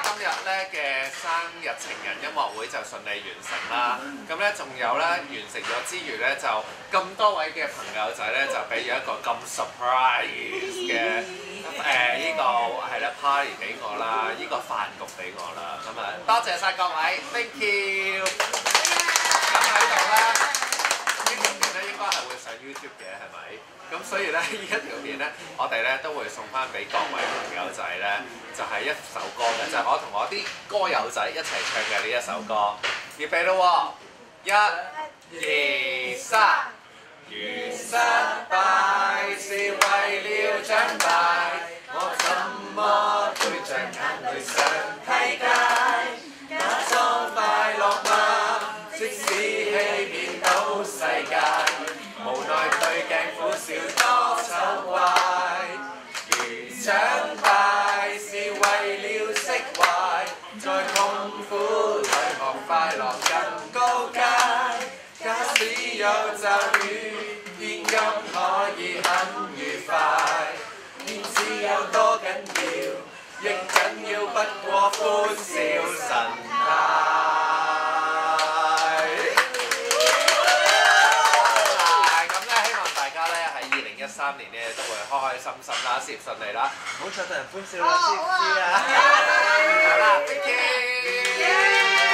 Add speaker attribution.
Speaker 1: 今日咧嘅生日情人音樂會就順利完成啦。咁咧仲有咧完成咗之餘咧，就咁多位嘅朋友仔咧就俾咗一個咁 surprise 嘅呢個係啦 party 俾我啦，呢個飯局俾我啦。咁啊多謝晒各位 ，thank you。咁喺度咧，呢條片咧應該係會上 YouTube 嘅，係咪？咁所以咧，呢一條片咧，我哋咧都會送翻俾各位朋友仔咧，就係一首歌嘅，就係我同我啲歌友仔一齊唱嘅呢一首歌。預備咯喎，1、2、3。如失敗是為了長大，我怎麼會像眼淚上梯階？假裝快樂嗎？即使欺騙到世界，無奈對鏡苦笑多醜怪。如長大是為了釋懷，在痛苦裏學快樂更高階。假使有驟雨，現今可以很愉快。面子有多緊要，亦緊要不過歡笑神態。咁咧，希望大家咧喺2013年咧都會開開心心啦，事業順利啦，唔好再對人歡笑啦，知唔知啊？好啦，thank you。